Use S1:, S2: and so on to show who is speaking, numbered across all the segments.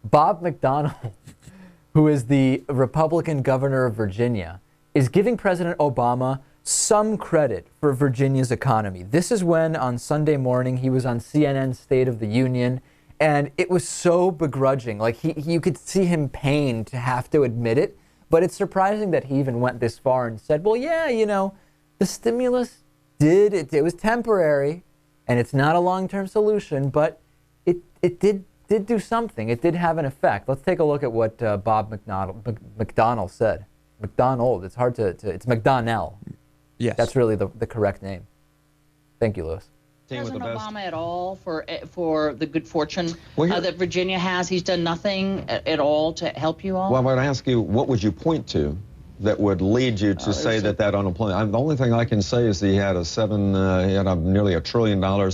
S1: Bob McDonnell, who is the Republican governor of Virginia, is giving President Obama some credit for Virginia's economy. This is when on Sunday morning he was on CNN's State of the Union, and it was so begrudging. Like you could see him pained to have to admit it, but it's surprising that he even went this far and said, well, yeah, you know, the stimulus it was temporary, and it's not a long-term solution, but it did do something. It did have an effect. Let's take a look at what Bob McDonnell said. McDonald. It's hard to it's McDonnell. Yes. That's really the correct name. Thank you, Lewis.
S2: President Obama at all for the good fortune that Virginia has? He's done nothing at all to help you all?
S3: Well, I would ask you, what would you point to that would lead you to say that unemployment? The only thing I can say is he had nearly $1 trillion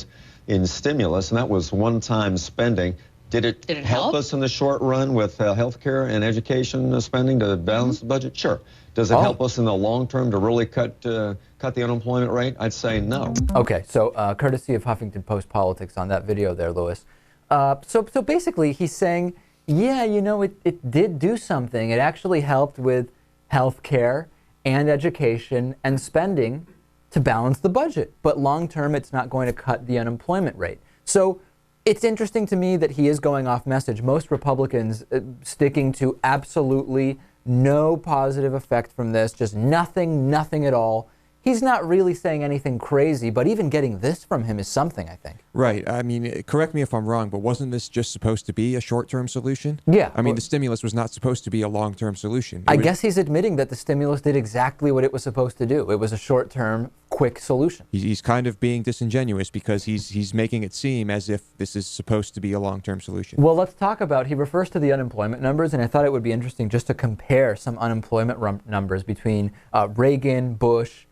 S3: in stimulus, and that was one-time spending. Did it help us in the short run with health care and education spending to balance the budget? Sure. Does it help us in the long term to really cut the unemployment rate? I'd say no.
S1: Okay, so courtesy of Huffington Post Politics on that video there, Lewis. So basically he's saying, yeah, you know, it did do something. It actually helped with health care and education and spending to balance the budget. But long term, it's not going to cut the unemployment rate. So it's interesting to me that he is going off message. Most Republicans sticking to absolutely no positive effect from this, just nothing at all. He's not really saying anything crazy, but even getting this from him is something, I think.
S4: Right. I mean, correct me if I'm wrong, but wasn't this just supposed to be a short-term solution?
S1: Yeah.
S4: I mean, the stimulus was not supposed to be a long-term solution.
S1: I guess he's admitting that the stimulus did exactly what it was supposed to do. It was a short-term, quick solution.
S4: He's kind of being disingenuous because he's making it seem as if this is supposed to be a long-term solution.
S1: Well, let's talk about, he refers to the unemployment numbers, and I thought it would be interesting just to compare some unemployment numbers between Reagan, Bush,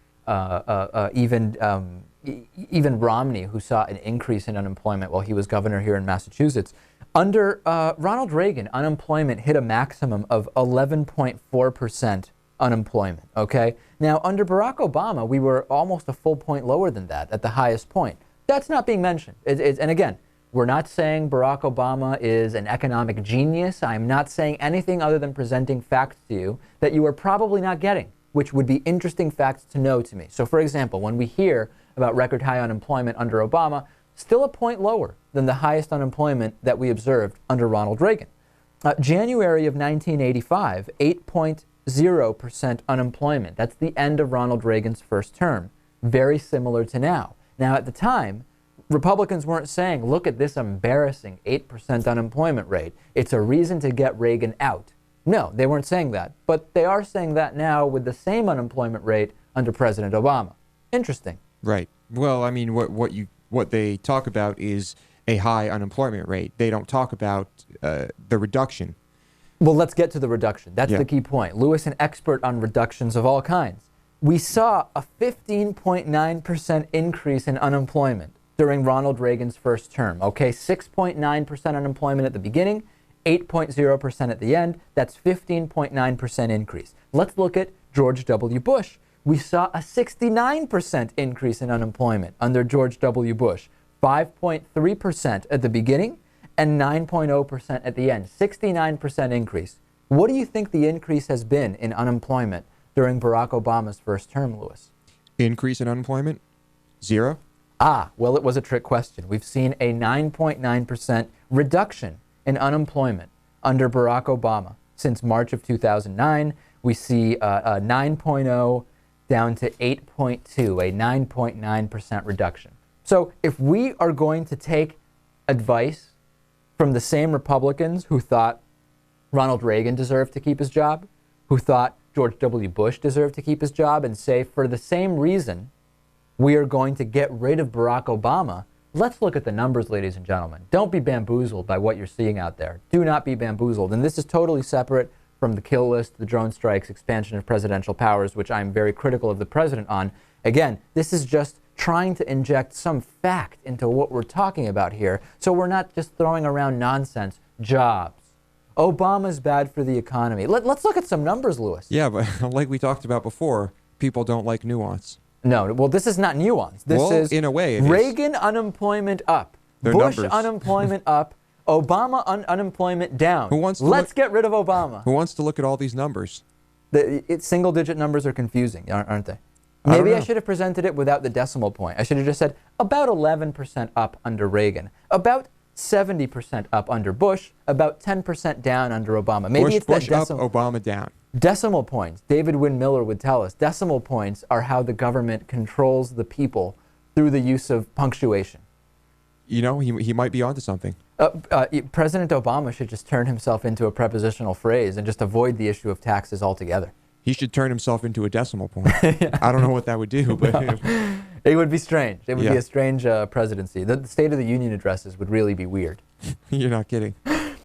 S1: even Romney, who saw an increase in unemployment while he was governor here in Massachusetts. Under Ronald Reagan, unemployment hit a maximum of 11.4% unemployment, okay? Now, under Barack Obama, we were almost a full point lower than that at the highest point. That's not being mentioned. And again, we're not saying Barack Obama is an economic genius. I'm not saying anything other than presenting facts to you that you are probably not getting, which would be interesting facts to know to me. So, for example, when we hear about record high unemployment under Obama, still a point lower than the highest unemployment that we observed under Ronald Reagan. January of 1985, 8.0% unemployment. That's the end of Ronald Reagan's first term. Very similar to now. Now, at the time, Republicans weren't saying, look at this embarrassing 8% unemployment rate. It's a reason to get Reagan out. No, they weren't saying that, but they are saying that now with the same unemployment rate under President Obama. Interesting.
S4: Right. Well, I mean, what they talk about is a high unemployment rate. They don't talk about the reduction.
S1: Well, let's get to the reduction. That's the key point. Lewis, an expert on reductions of all kinds. We saw a 15.9% increase in unemployment during Ronald Reagan's first term. Okay, 6.9% unemployment at the beginning, 8.0% at the end. That's 15.9% increase. Let's look at George W. Bush. We saw a 69% increase in unemployment under George W. Bush. 5.3% at the beginning and 9.0% at the end. 69% increase. What do you think the increase has been in unemployment during Barack Obama's first term, Lewis?
S4: Increase in unemployment? 0?
S1: Well, it was a trick question. We've seen a 9.9% reduction in unemployment under Barack Obama since March of 2009. We see a 9.0 down to 8.2, a 9.9% reduction. So if we are going to take advice from the same Republicans who thought Ronald Reagan deserved to keep his job, who thought George W. Bush deserved to keep his job, and say for the same reason we are going to get rid of Barack Obama, let's look at the numbers, ladies and gentlemen. Don't be bamboozled by what you're seeing out there. Do not be bamboozled. And this is totally separate from the kill list, the drone strikes, expansion of presidential powers, which I'm very critical of the president on. Again, this is just trying to inject some fact into what we're talking about here, so we're not just throwing around nonsense. Jobs. Obama's bad for the economy. Let's look at some numbers, Lewis.
S4: Yeah, but like we talked about before, people don't like nuance.
S1: No, well, this is not nuance. This is,
S4: in a way,
S1: Reagan unemployment up,
S4: They're
S1: Bush
S4: numbers.
S1: unemployment up, Obama unemployment down.
S4: Who wants to
S1: Let's get rid of Obama.
S4: Who wants to look at all these numbers?
S1: Single-digit numbers are confusing, aren't they? Maybe I should have presented it without the decimal point. I should have just said about 11% up under Reagan, about 70% up under Bush, about 10% down under Obama. Maybe it's
S4: Bush
S1: that
S4: up, Obama down.
S1: Decimal points. David Wynn Miller would tell us decimal points are how the government controls the people through the use of punctuation.
S4: You know, he might be onto something.
S1: President Obama should just turn himself into a prepositional phrase and just avoid the issue of taxes altogether.
S4: He should turn himself into a decimal point. Yeah. I don't know what that would do, but
S1: it would be strange. It would be a strange presidency. The State of the Union addresses would really be weird.
S4: You're not kidding.